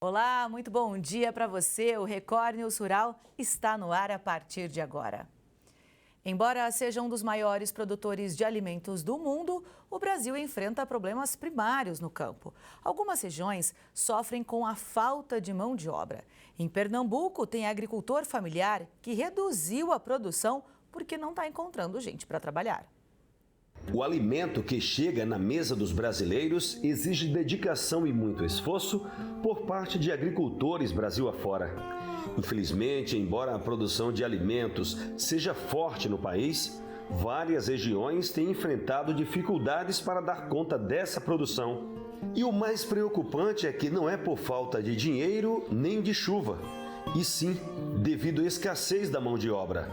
Olá, muito bom dia para você. O Record News Rural está no ar a partir de agora. Embora seja um dos maiores produtores de alimentos do mundo, o Brasil enfrenta problemas primários no campo. Algumas regiões sofrem com a falta de mão de obra. Em Pernambuco, tem agricultor familiar que reduziu a produção porque não está encontrando gente para trabalhar. O alimento que chega na mesa dos brasileiros exige dedicação e muito esforço por parte de agricultores Brasil afora. Infelizmente, embora a produção de alimentos seja forte no país, várias regiões têm enfrentado dificuldades para dar conta dessa produção. E o mais preocupante é que não é por falta de dinheiro nem de chuva, e sim devido à escassez da mão de obra.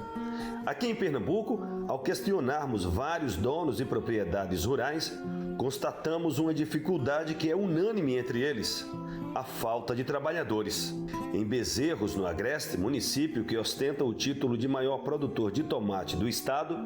Aqui em Pernambuco, ao questionarmos vários donos de propriedades rurais, constatamos uma dificuldade que é unânime entre eles: a falta de trabalhadores. Em Bezerros, no Agreste, município que ostenta o título de maior produtor de tomate do estado,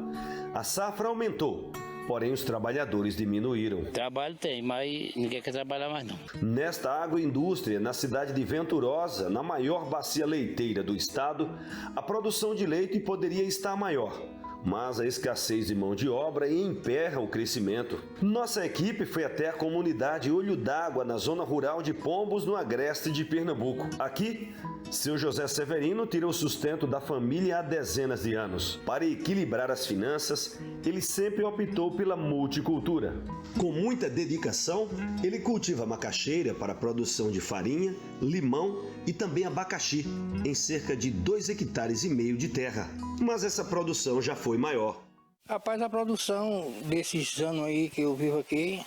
a safra aumentou, porém os trabalhadores diminuíram. Trabalho tem, mas ninguém quer trabalhar mais não. Nesta agroindústria, na cidade de Venturosa, na maior bacia leiteira do estado, a produção de leite poderia estar maior, mas a escassez de mão de obra emperra o crescimento. Nossa equipe foi até a comunidade Olho d'Água, na zona rural de Pombos, no Agreste de Pernambuco. Aqui, seu José Severino tira o sustento da família há dezenas de anos. Para equilibrar as finanças, ele sempre optou pela multicultura. Com muita dedicação, ele cultiva macaxeira para a produção de farinha, limão e também abacaxi, em cerca de 2,5 hectares de terra. Mas essa produção já foi maior. Rapaz, a produção desses anos aí que eu vivo aqui,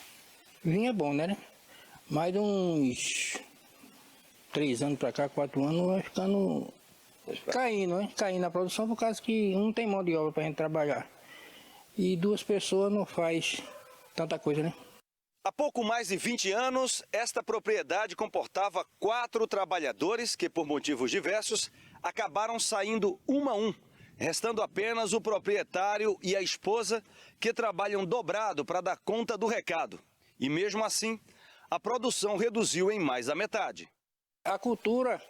vinha bom, né? Mais de uns 3 anos para cá, 4 anos, vai ficando caindo, né? Caindo a produção por causa que não tem mão de obra para a gente trabalhar. E 2 pessoas não faz tanta coisa, né? Há pouco mais de 20 anos, esta propriedade comportava 4 trabalhadores que, por motivos diversos, acabaram saindo um a um, restando apenas o proprietário e a esposa, que trabalham dobrado para dar conta do recado. E mesmo assim, a produção reduziu em mais da metade. A cultura,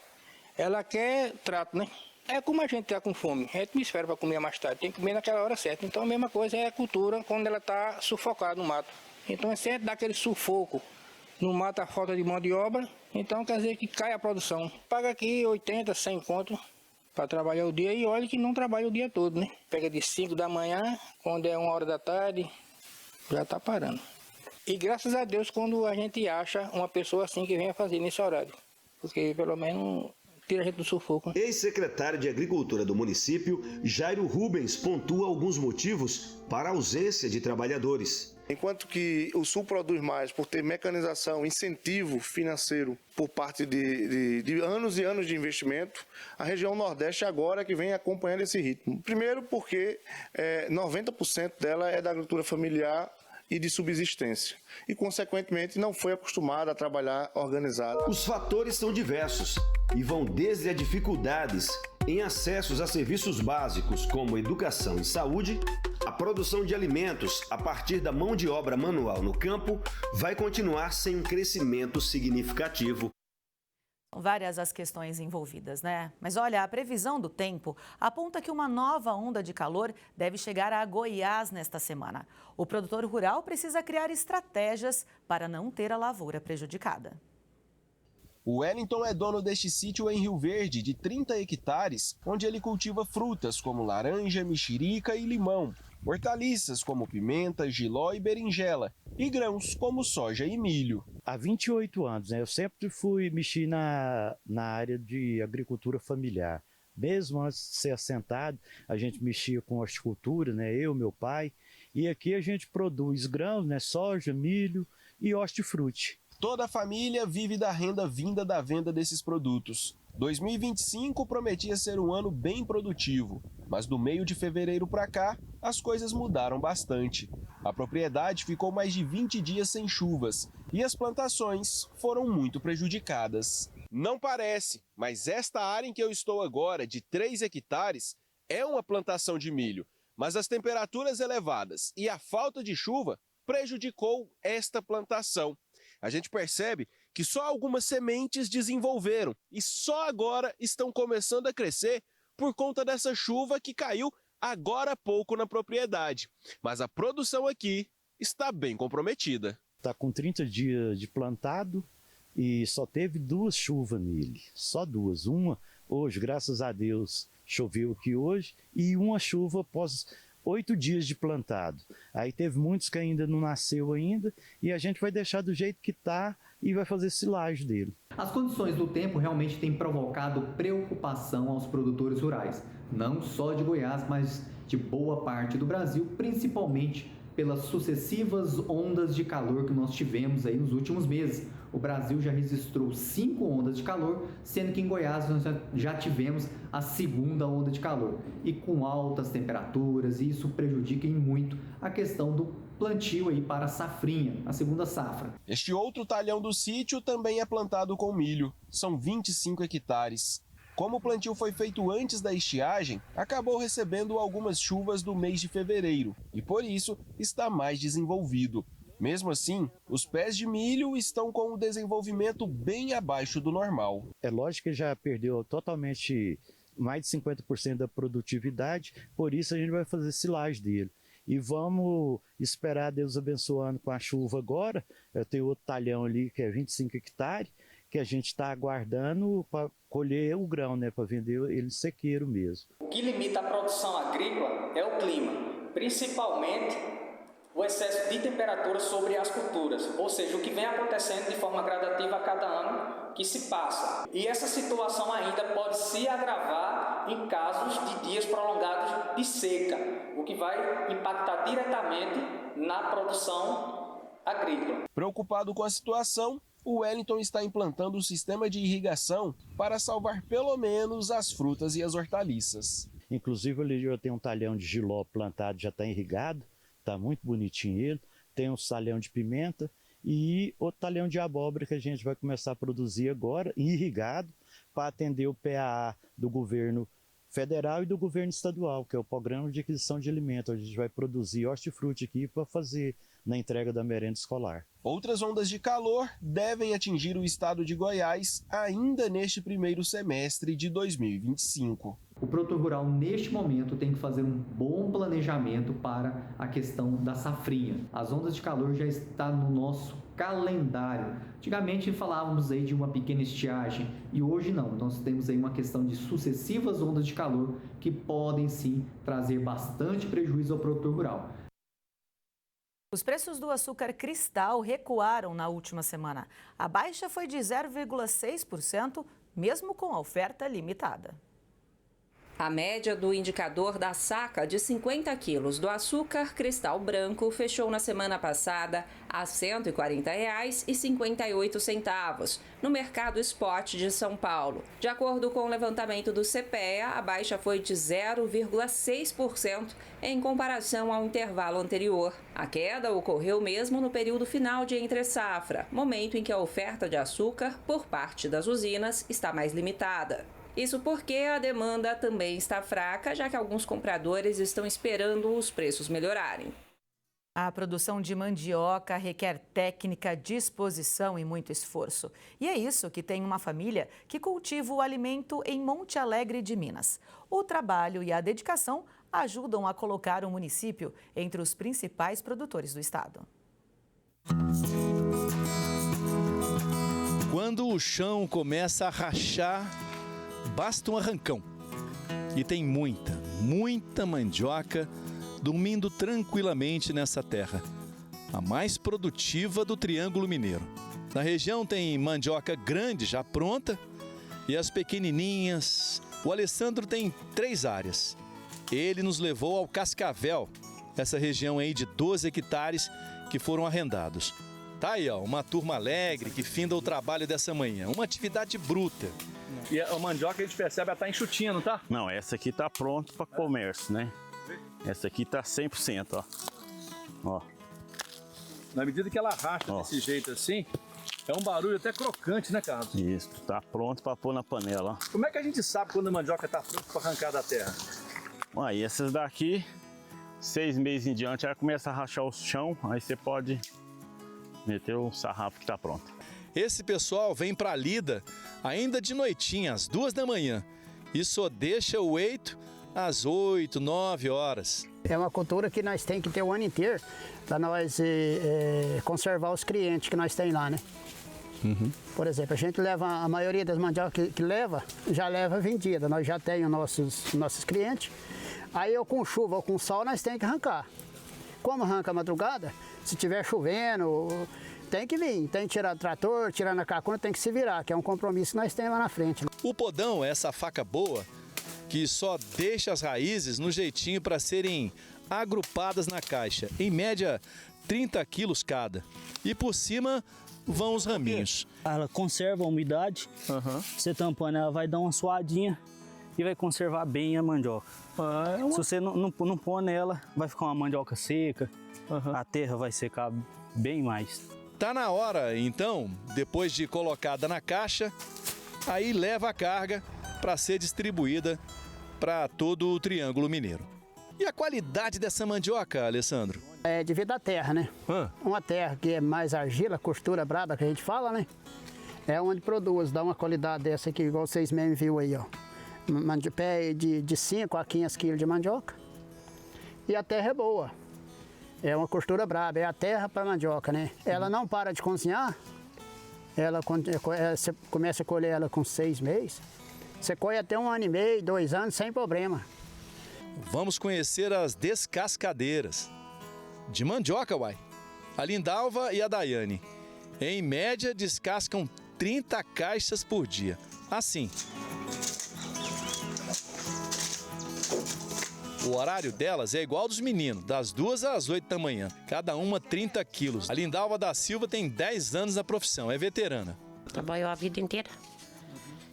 ela quer trato, né? É como a gente está com fome, a gente não espera para comer mais tarde, tem que comer naquela hora certa. Então a mesma coisa é a cultura quando ela está sufocada no mato. Então é sempre daquele sufoco no mato, a falta de mão de obra, então quer dizer que cai a produção. Paga aqui 80, 100 conto para trabalhar o dia e olha que não trabalha o dia todo, né? Pega de 5 da manhã, quando é 1 hora da tarde, já está parando. E graças a Deus quando a gente acha uma pessoa assim que venha fazer nesse horário, porque pelo menos tira a gente do sufoco. Ex-secretário de Agricultura do município, Jairo Rubens, pontua alguns motivos para a ausência de trabalhadores. Enquanto que o Sul produz mais por ter mecanização, incentivo financeiro por parte de anos e anos de investimento, a região Nordeste agora é que vem acompanhando esse ritmo. Primeiro porque 90% dela é da agricultura familiar e de subsistência, e consequentemente não foi acostumada a trabalhar organizada. Os fatores são diversos e vão desde as dificuldades em acessos a serviços básicos como educação e saúde. A produção de alimentos a partir da mão de obra manual no campo vai continuar sem um crescimento significativo. São várias as questões envolvidas, né? Mas olha, a previsão do tempo aponta que uma nova onda de calor deve chegar a Goiás nesta semana. O produtor rural precisa criar estratégias para não ter a lavoura prejudicada. O Wellington é dono deste sítio em Rio Verde, de 30 hectares, onde ele cultiva frutas como laranja, mexerica e limão, hortaliças como pimenta, jiló e berinjela, e grãos como soja e milho. Há 28 anos, eu sempre fui mexer na área de agricultura familiar. Mesmo antes de ser assentado, a gente mexia com horticultura, eu, meu pai, e aqui a gente produz grãos, soja, milho e hortifruti. Toda a família vive da renda vinda da venda desses produtos. 2025 prometia ser um ano bem produtivo, mas do meio de fevereiro para cá, as coisas mudaram bastante. A propriedade ficou mais de 20 dias sem chuvas e as plantações foram muito prejudicadas. Não parece, mas esta área em que eu estou agora, de 3 hectares, é uma plantação de milho, mas as temperaturas elevadas e a falta de chuva prejudicou esta plantação. A gente percebe que só algumas sementes desenvolveram e só agora estão começando a crescer por conta dessa chuva que caiu agora há pouco na propriedade. Mas a produção aqui está bem comprometida. Está com 30 dias de plantado e só teve 2 chuvas nele, só 2. Uma hoje, graças a Deus, choveu aqui hoje, e uma chuva após 8 dias de plantado. Aí teve muitos que ainda não nasceu ainda, e a gente vai deixar do jeito que está e vai fazer silagem dele. As condições do tempo realmente têm provocado preocupação aos produtores rurais, não só de Goiás, mas de boa parte do Brasil, principalmente pelas sucessivas ondas de calor que nós tivemos aí nos últimos meses. O Brasil já registrou 5 ondas de calor, sendo que em Goiás nós já tivemos a 2ª onda de calor. E com altas temperaturas, e isso prejudica em muito a questão do plantio aí para a safrinha, a 2ª safra. Este outro talhão do sítio também é plantado com milho. São 25 hectares. Como o plantio foi feito antes da estiagem, acabou recebendo algumas chuvas do mês de fevereiro e, por isso, está mais desenvolvido. Mesmo assim, os pés de milho estão com o desenvolvimento bem abaixo do normal. É lógico que já perdeu totalmente mais de 50% da produtividade, por isso a gente vai fazer silagem dele. E vamos esperar Deus abençoando com a chuva agora. Eu tenho outro talhão ali que é 25 hectares, que a gente está aguardando para colher o grão, né, para vender ele sequeiro mesmo. O que limita a produção agrícola é o clima, principalmente o excesso de temperatura sobre as culturas, ou seja, o que vem acontecendo de forma gradativa a cada ano que se passa. E essa situação ainda pode se agravar em casos de dias prolongados de seca, o que vai impactar diretamente na produção agrícola. Preocupado com a situação, o Wellington está implantando um sistema de irrigação para salvar pelo menos as frutas e as hortaliças. Inclusive ali já tem um talhão de jiló plantado, já está irrigado, está muito bonitinho ele. Tem um talhão de pimenta e outro talhão de abóbora que a gente vai começar a produzir agora, irrigado, para atender o PAA do governo federal e do governo estadual, que é o Programa de Aquisição de Alimentos. A gente vai produzir hortifruti aqui para fazer na entrega da merenda escolar. Outras ondas de calor devem atingir o estado de Goiás ainda neste primeiro semestre de 2025. O produtor rural, neste momento, tem que fazer um bom planejamento para a questão da safrinha. As ondas de calor já estão no nosso calendário. Antigamente falávamos aí de uma pequena estiagem e hoje não. Nós temos aí uma questão de sucessivas ondas de calor que podem sim trazer bastante prejuízo ao produtor rural. Os preços do açúcar cristal recuaram na última semana. A baixa foi de 0,6%, mesmo com a oferta limitada. A média do indicador da saca de 50 quilos do açúcar cristal branco fechou na semana passada a R$ 140,58 no mercado spot de São Paulo. De acordo com o levantamento do CPEA, a baixa foi de 0,6% em comparação ao intervalo anterior. A queda ocorreu mesmo no período final de entre-safra, momento em que a oferta de açúcar por parte das usinas está mais limitada. Isso porque a demanda também está fraca, já que alguns compradores estão esperando os preços melhorarem. A produção de mandioca requer técnica, disposição e muito esforço. E é isso que tem uma família que cultiva o alimento em Monte Alegre de Minas. O trabalho e a dedicação ajudam a colocar o município entre os principais produtores do estado. Quando o chão começa a rachar, basta um arrancão. E tem muita mandioca dormindo tranquilamente nessa terra, a mais produtiva do Triângulo Mineiro. Na região tem mandioca grande já pronta e as pequenininhas. O Alessandro tem 3 áreas. Ele nos levou ao Cascavel, essa região aí de 12 hectares que foram arrendados. Tá aí, ó, uma turma alegre que finda o trabalho dessa manhã, uma atividade bruta. E a mandioca a gente percebe, ela tá enxutinha, não tá? Não, essa aqui tá pronta para comércio, né? Essa aqui tá 100%, ó. Na medida que ela racha desse jeito assim, é um barulho até crocante, né, Carlos? Isso, tá pronto para pôr na panela, ó. Como é que a gente sabe quando a mandioca tá pronta para arrancar da terra? Aí essas daqui, 6 meses em diante, ela começa a rachar o chão, aí você pode meter o sarrafo que tá pronto. Esse pessoal vem para a lida ainda de noitinha, às 2 da manhã, e só deixa o eito às 8, 9 horas. É uma cultura que nós temos que ter o ano inteiro para nós conservar os clientes que nós temos lá, né? Por exemplo, a gente leva, a maioria das mandiocas que leva, já leva vendida. Nós já temos nossos clientes. Aí ou com chuva ou com sol, nós temos que arrancar. Como arranca a madrugada, se tiver chovendo, tem que vir. Tem que tirar do trator, tirar na cacuna, tem que se virar, que é um compromisso que nós temos lá na frente. O podão é essa faca boa que só deixa as raízes no jeitinho para serem agrupadas na caixa. Em média, 30 quilos cada. E por cima vão os raminhos. Ela conserva a umidade, você tampando ela vai dar uma suadinha e vai conservar bem a mandioca. Se você não pôr nela, vai ficar uma mandioca seca, a terra vai secar bem mais. Tá na hora, então, depois de colocada na caixa, aí leva a carga para ser distribuída para todo o Triângulo Mineiro. E a qualidade dessa mandioca, Alessandro? É devido à terra, né? Uma terra que é mais argila, costura braba que a gente fala, né? É onde produz, dá uma qualidade dessa aqui, igual vocês mesmo viram aí, ó. Pé de 5 a 15 quilos de mandioca. E a terra é boa. É uma costura braba, é a terra para mandioca, né? Ela não para de cozinhar. Você começa a colher ela com 6 meses. Você colhe até 1 ano e meio, 2 anos, sem problema. Vamos conhecer as descascadeiras. De mandioca, uai. A Lindalva e a Daiane. Em média, descascam 30 caixas por dia. Assim. O horário delas é igual ao dos meninos, das 2 às 8 da manhã. Cada uma 30 quilos. A Lindalva da Silva tem 10 anos na profissão, é veterana. Trabalhou a vida inteira.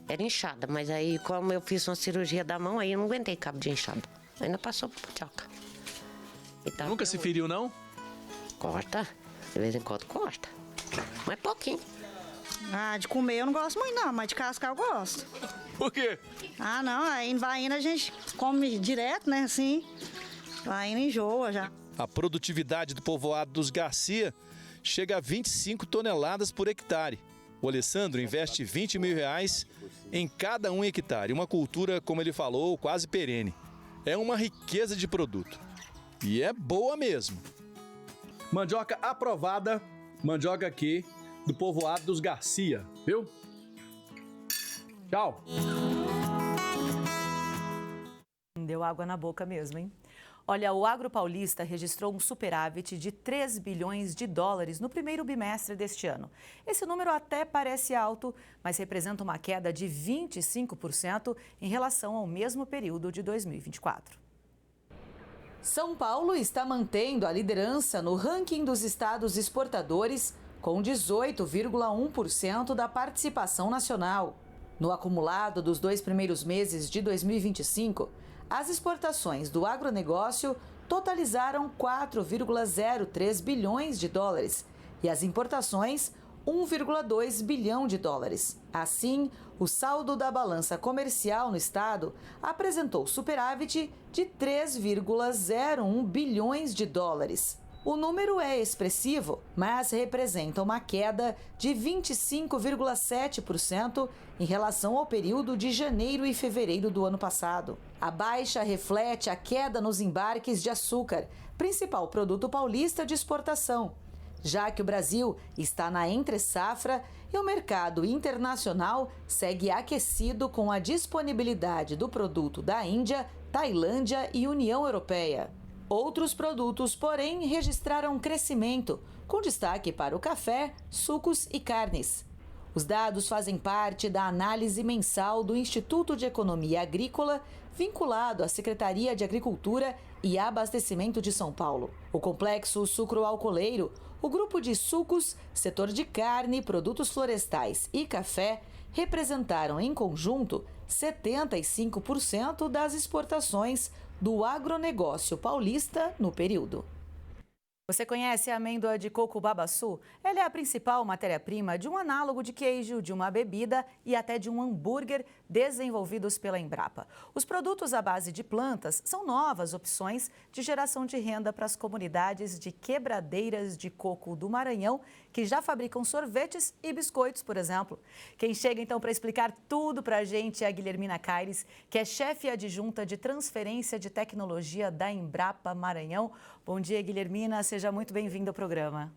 Era inchada, mas aí como eu fiz uma cirurgia da mão, aí eu não aguentei cabo de inchada. Ainda passou por mandioca. Tá. Nunca se feriu, não? Corta. De vez em quando corta. Mas pouquinho. Ah, de comer eu não gosto muito não, mas de cascar eu gosto. Por quê? Ah, não, aí vai indo a gente come direto, né, assim. Vai indo enjoa já. A produtividade do povoado dos Garcia chega a 25 toneladas por hectare. O Alessandro investe R$20 mil em cada 1 hectare. Uma cultura, como ele falou, quase perene. É uma riqueza de produto. E é boa mesmo. Mandioca aprovada, mandioca aqui do povoado dos Garcia, viu? Tchau. Deu água na boca mesmo, hein? Olha, o agro paulista registrou um superávit de 3 bilhões de dólares no primeiro bimestre deste ano. Esse número até parece alto, mas representa uma queda de 25% em relação ao mesmo período de 2024. São Paulo está mantendo a liderança no ranking dos estados exportadores, com 18,1% da participação nacional. No acumulado dos 2 primeiros meses de 2025, as exportações do agronegócio totalizaram 4,03 bilhões de dólares e as importações 1,2 bilhão de dólares. Assim, o saldo da balança comercial no estado apresentou superávit de 3,01 bilhões de dólares. O número é expressivo, mas representa uma queda de 25,7% em relação ao período de janeiro e fevereiro do ano passado. A baixa reflete a queda nos embarques de açúcar, principal produto paulista de exportação, já que o Brasil está na entre-safra e o mercado internacional segue aquecido com a disponibilidade do produto da Índia, Tailândia e União Europeia. Outros produtos, porém, registraram crescimento, com destaque para o café, sucos e carnes. Os dados fazem parte da análise mensal do Instituto de Economia Agrícola, vinculado à Secretaria de Agricultura e Abastecimento de São Paulo. O complexo sucroalcooleiro, o grupo de sucos, setor de carne, produtos florestais e café representaram em conjunto 75% das exportações do agronegócio paulista no período. Você conhece a amêndoa de coco babaçu? Ela é a principal matéria-prima de um análogo de queijo, de uma bebida e até de um hambúrguer desenvolvidos pela Embrapa. Os produtos à base de plantas são novas opções de geração de renda para as comunidades de quebradeiras de coco do Maranhão, que já fabricam sorvetes e biscoitos, por exemplo. Quem chega então para explicar tudo para a gente é a Guilhermina Caires, que é chefe adjunta de transferência de tecnologia da Embrapa Maranhão. Bom dia, Guilhermina. Seja muito bem-vinda ao programa.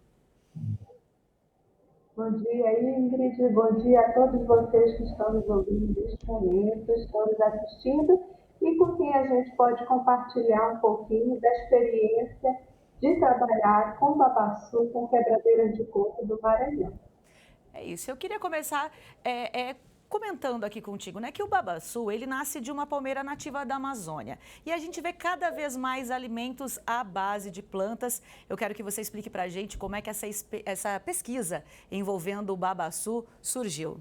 Bom dia, Ingrid. Bom dia a todos vocês que estão nos ouvindo neste momento, estão nos assistindo e com quem a gente pode compartilhar um pouquinho da experiência de trabalhar com babaçu, com quebradeiras de coco do Maranhão. É isso. Eu queria começar comentando aqui contigo, né, que o babaçu, ele nasce de uma palmeira nativa da Amazônia. E a gente vê cada vez mais alimentos à base de plantas. Eu quero que você explique para a gente como é que essa pesquisa envolvendo o babaçu surgiu.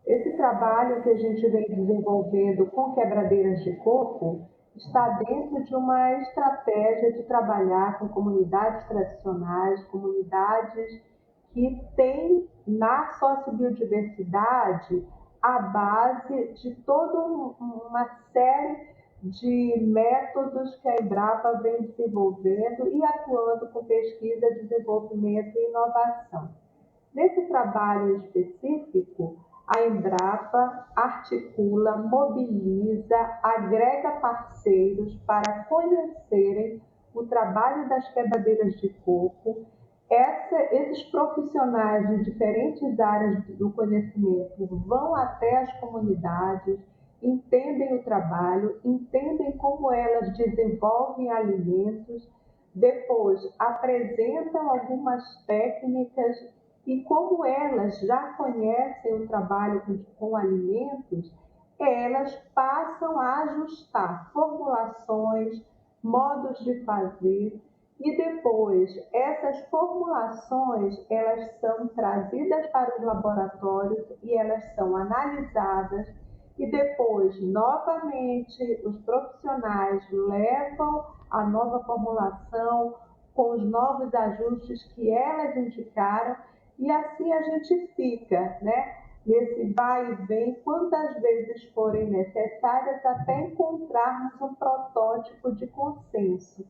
Esse trabalho que a gente vem desenvolvendo com quebradeiras de coco está dentro de uma estratégia de trabalhar com comunidades tradicionais, comunidades que têm na sociobiodiversidade a base de toda uma série de métodos que a Embrapa vem desenvolvendo e atuando com pesquisa, desenvolvimento e inovação. Nesse trabalho específico, a Embrapa articula, mobiliza, agrega parceiros para conhecerem o trabalho das quebradeiras de coco. Esses profissionais de diferentes áreas do conhecimento vão até as comunidades, entendem o trabalho, entendem como elas desenvolvem alimentos, depois apresentam algumas técnicas e como elas já conhecem o trabalho com alimentos, elas passam a ajustar formulações, modos de fazer. E depois, essas formulações, elas são trazidas para os laboratórios e elas são analisadas. E depois, novamente, os profissionais levam a nova formulação com os novos ajustes que elas indicaram. E assim a gente fica, né, nesse vai e vem, quantas vezes forem necessárias, até encontrarmos um protótipo de consenso.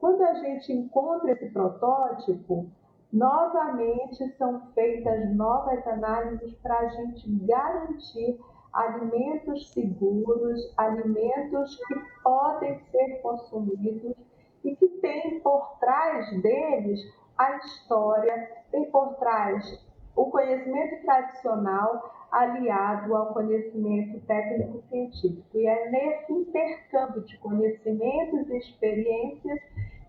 Quando a gente encontra esse protótipo, novamente são feitas novas análises para a gente garantir alimentos seguros, alimentos que podem ser consumidos e que tem por trás deles a história, tem por trás o conhecimento tradicional aliado ao conhecimento técnico-científico. E é nesse intercâmbio de conhecimentos e experiências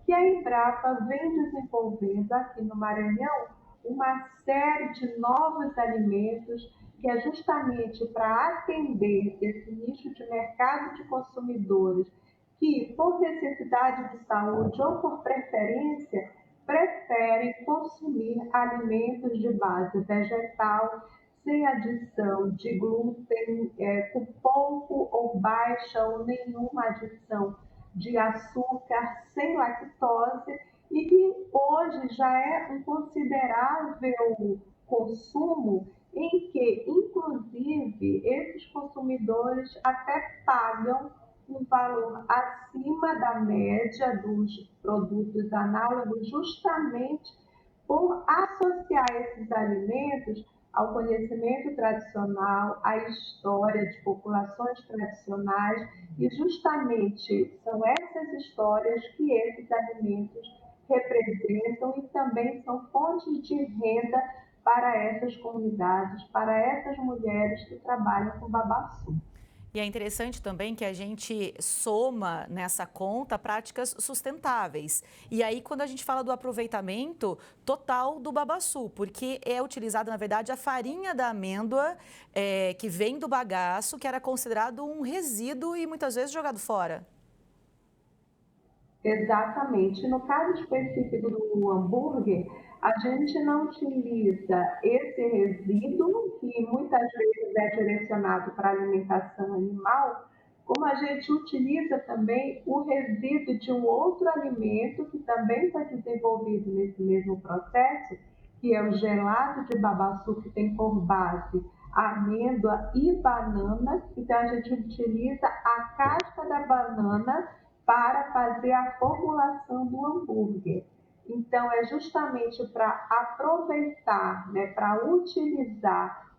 que a Embrapa vem desenvolvendo aqui no Maranhão uma série de novos alimentos que é justamente para atender esse nicho de mercado de consumidores que, por necessidade de saúde ou por preferência, preferem consumir alimentos de base vegetal, sem adição de glúten, com pouco ou baixa ou nenhuma adição de açúcar, sem lactose, e que hoje já é um considerável consumo em que, inclusive, esses consumidores até pagam um valor acima da média dos produtos análogos, justamente por associar esses alimentos ao conhecimento tradicional, à história de populações tradicionais, e justamente são essas histórias que esses alimentos representam e também são fontes de renda para essas comunidades, para essas mulheres que trabalham com babaçu. E é interessante também que a gente soma nessa conta práticas sustentáveis. E aí, quando a gente fala do aproveitamento total do babaçu, porque é utilizada, na verdade, a farinha da amêndoa que vem do bagaço, que era considerado um resíduo e muitas vezes jogado fora. Exatamente. No caso específico do hambúrguer, a gente não utiliza esse resíduo, que muitas vezes é direcionado para alimentação animal, como a gente utiliza também o resíduo de um outro alimento que também foi desenvolvido nesse mesmo processo, que é o gelado de babaçu, que tem por base amêndoa e banana. Então, a gente utiliza a casca da banana para fazer a formulação do hambúrguer. Então, é justamente para aproveitar, né, para utilizar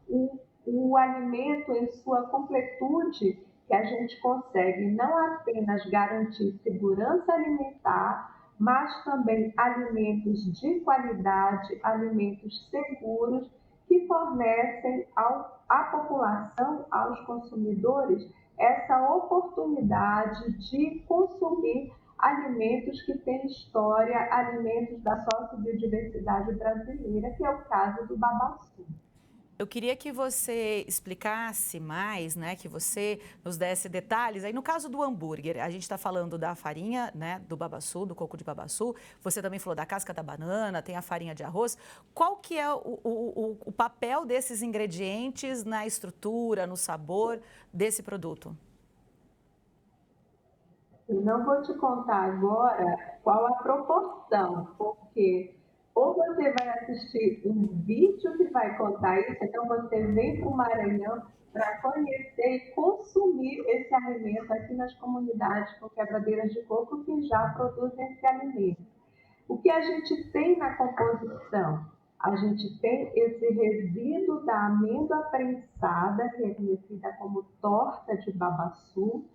o alimento em sua completude, que a gente consegue não apenas garantir segurança alimentar, mas também alimentos de qualidade, alimentos seguros, que fornecem à população, aos consumidores, essa oportunidade de consumir alimentos que têm história, alimentos da sociobiodiversidade brasileira, que é o caso do babaçu. Eu queria que você explicasse mais, né, que você nos desse detalhes. Aí, no caso do hambúrguer, a gente está falando da farinha, né, do babaçu, do coco de babaçu. Você também falou da casca da banana, tem a farinha de arroz. Qual que é o papel desses ingredientes na estrutura, no sabor desse produto? Eu não vou te contar agora qual a proporção, porque ou você vai assistir um vídeo que vai contar isso, então você vem para o Maranhão para conhecer e consumir esse alimento aqui nas comunidades com quebradeiras de coco que já produzem esse alimento. O que a gente tem na composição? A gente tem esse resíduo da amêndoa prensada, que é conhecida como torta de babaçu.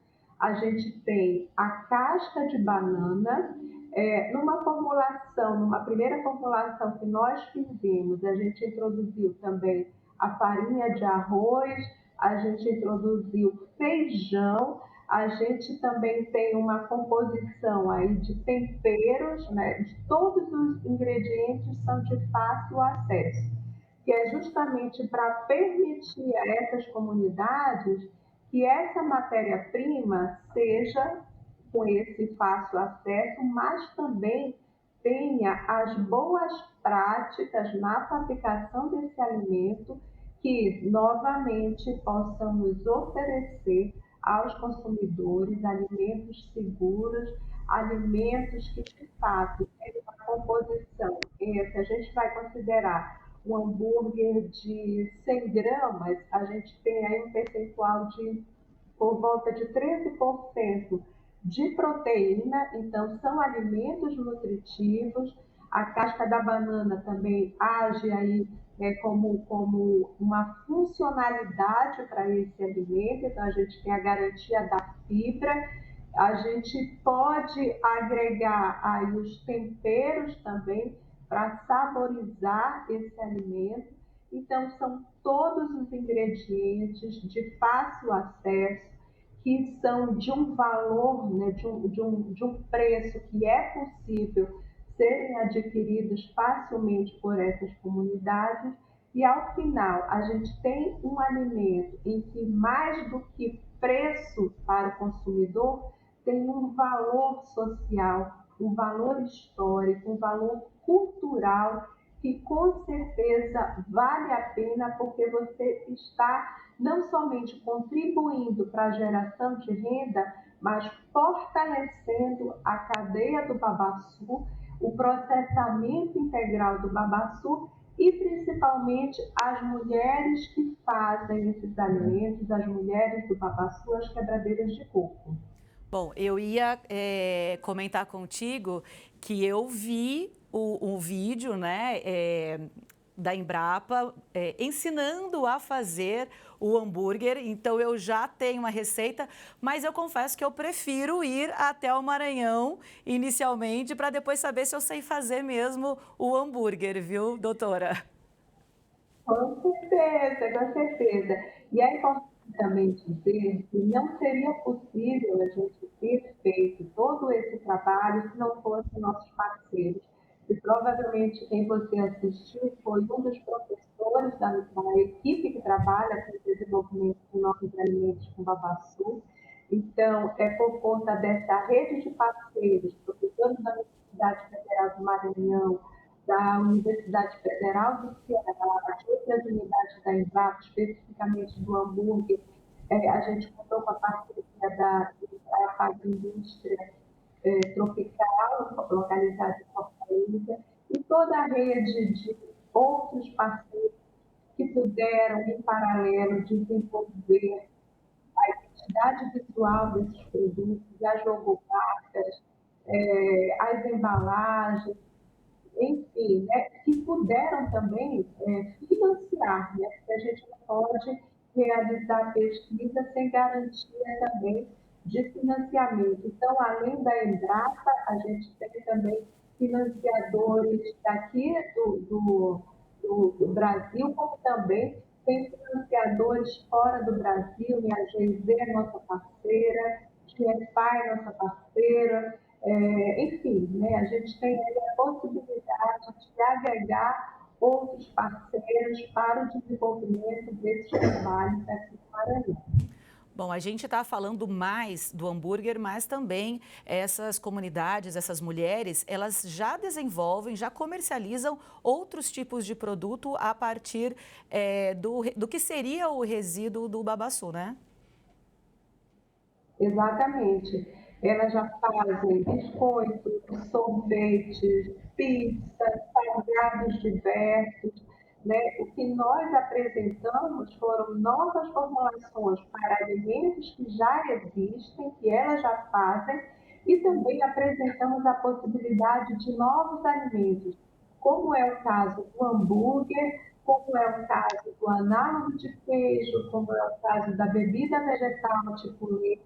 A gente tem a casca de banana. Numa primeira formulação que nós fizemos, a gente introduziu também a farinha de arroz, a gente introduziu feijão, a gente também tem uma composição aí de temperos, né? Todos os ingredientes são de fácil acesso, que é justamente para permitir a essas comunidades que essa matéria-prima seja com esse fácil acesso, mas também tenha as boas práticas na fabricação desse alimento, que novamente possamos oferecer aos consumidores alimentos seguros, alimentos que de fato têm uma composição, se a gente vai considerar um hambúrguer de 100 gramas, a gente tem aí um percentual de por volta de 13% de proteína, então são alimentos nutritivos. A casca da banana também age aí como uma funcionalidade para esse alimento, então a gente tem a garantia da fibra. A gente pode agregar aí os temperos também para saborizar esse alimento. Então são todos os ingredientes de fácil acesso, que são de um valor, né, de um preço que é possível serem adquiridos facilmente por essas comunidades. E, ao final, a gente tem um alimento em que, mais do que preço para o consumidor, tem um valor social, um valor histórico, um valor cultural, que com certeza vale a pena, porque você está não somente contribuindo para a geração de renda, mas fortalecendo a cadeia do babaçu, o processamento integral do babaçu e principalmente as mulheres que fazem esses alimentos, as mulheres do babaçu, as quebradeiras de coco. Bom, eu ia comentar contigo que eu vi um vídeo, né, da Embrapa ensinando a fazer o hambúrguer, então eu já tenho uma receita, mas eu confesso que eu prefiro ir até o Maranhão inicialmente para depois saber se eu sei fazer mesmo o hambúrguer, viu, doutora? Com certeza, com certeza. E é importante também dizer que não seria possível a gente ter feito todo esse trabalho se não fossem nossos parceiros. E provavelmente quem você assistiu foi um dos professores da equipe que trabalha com o desenvolvimento de novos alimentos com babaçu. Então, é por conta dessa rede de parceiros, professores da Universidade Federal do Maranhão, da Universidade Federal do Ceará, de outras unidades da Embrapa, especificamente do hambúrguer, A gente contou com a parceria da Agroindústria Tropical, localizada em Fortaleza, e toda a rede de outros parceiros que puderam, em paralelo, desenvolver a identidade visual desses produtos, as logomarcas, as embalagens, enfim, né, que puderam também financiar, né, porque a gente não pode realizar pesquisa sem garantia também de financiamento. Então, além da Embrapa, a gente tem também financiadores daqui do Brasil, como também tem financiadores fora do Brasil, né? A GIZ é nossa parceira, GFI é nossa parceira, enfim, né? A gente tem aí a possibilidade de agregar outros parceiros para o desenvolvimento desses trabalhos aqui no Maranhão. Bom, a gente está falando mais do hambúrguer, mas também essas comunidades, essas mulheres, elas já desenvolvem, já comercializam outros tipos de produto a partir do que seria o resíduo do babaçu, né? Exatamente. Elas já fazem biscoitos, sorvetes, pizzas, salgados diversos. Né? O que nós apresentamos foram novas formulações para alimentos que já existem, que elas já fazem, e também apresentamos a possibilidade de novos alimentos, como é o caso do hambúrguer, como é o caso do análogo de queijo, como é o caso da bebida vegetal tipo leite.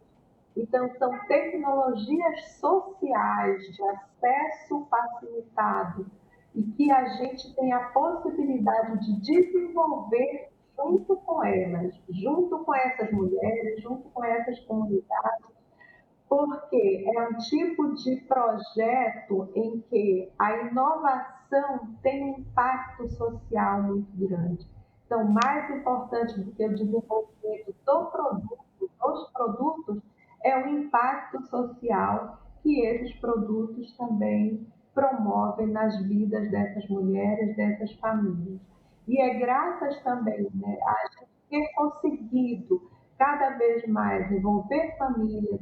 Então, são tecnologias sociais de acesso facilitado e que a gente tem a possibilidade de desenvolver junto com elas, junto com essas mulheres, junto com essas comunidades, porque é um tipo de projeto em que a inovação tem um impacto social muito grande. Então, mais importante do que o desenvolvimento dos produtos, é o impacto social que esses produtos também promovem nas vidas dessas mulheres, dessas famílias. E é graças também, né, a gente ter conseguido cada vez mais envolver famílias,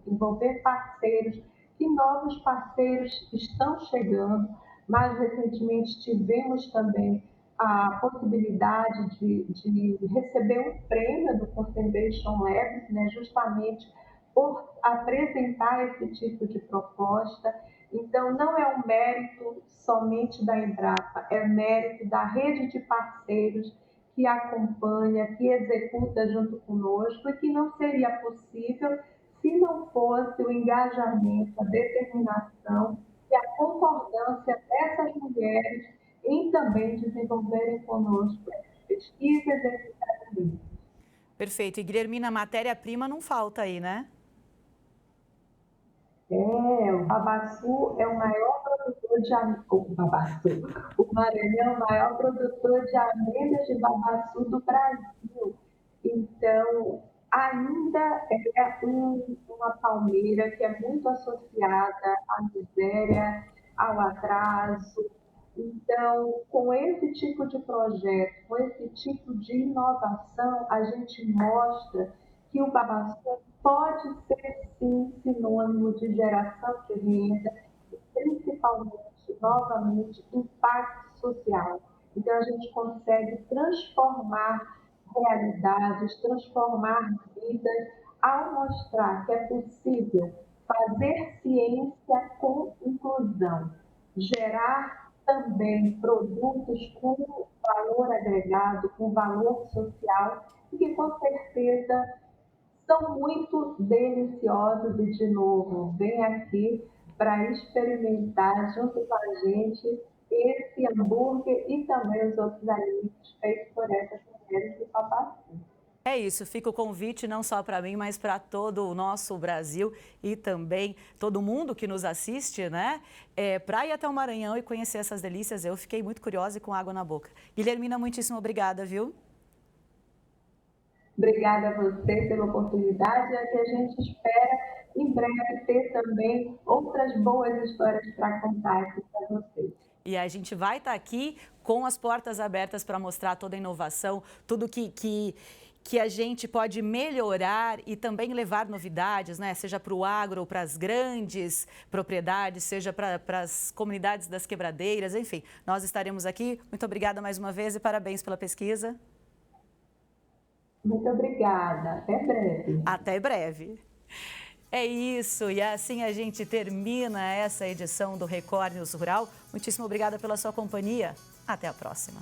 envolver parceiros, que novos parceiros estão chegando. Mais recentemente tivemos também a possibilidade de receber um prêmio do Conservation Labs, né, justamente por apresentar esse tipo de proposta. Então, não é um mérito somente da Embrapa, é mérito da rede de parceiros que acompanha, que executa junto conosco e que não seria possível se não fosse o engajamento, a determinação e a concordância dessas mulheres em também desenvolverem conosco pesquisas e trabalhos. Perfeito. E Guilhermina, matéria-prima não falta aí, né? O babaçu é o maior produtor de o Maranhão é o maior produtor de amêndoas de babaçu do Brasil. Então, ainda é uma palmeira que é muito associada à miséria, ao atraso. Então, com esse tipo de projeto, com esse tipo de inovação, a gente mostra que o babaçu pode ser, sim, sinônimo de geração de renda e, principalmente, novamente, impacto social. Então, a gente consegue transformar realidades, transformar vidas, ao mostrar que é possível fazer ciência com inclusão, gerar também produtos com valor agregado, com valor social, e que, com certeza, são muito deliciosos e, de novo, vem aqui para experimentar junto com a gente esse hambúrguer e também os outros alimentos feitos por essas mulheres do Babaçu. É isso, fica o convite não só para mim, mas para todo o nosso Brasil e também todo mundo que nos assiste, né? Para ir até o Maranhão e conhecer essas delícias. Eu fiquei muito curiosa e com água na boca. Guilhermina, muitíssimo obrigada, viu? Obrigada a você pela oportunidade, e que a gente espera em breve ter também outras boas histórias para contar aqui para vocês. E a gente vai estar aqui com as portas abertas para mostrar toda a inovação, tudo que que a gente pode melhorar e também levar novidades, né? Seja para o agro ou para as grandes propriedades, seja para as comunidades das quebradeiras, enfim. Nós estaremos aqui. Muito obrigada mais uma vez e parabéns pela pesquisa. Muito obrigada. Até breve. Até breve. É isso, e assim a gente termina essa edição do Record News Rural. Muitíssimo obrigada pela sua companhia. Até a próxima.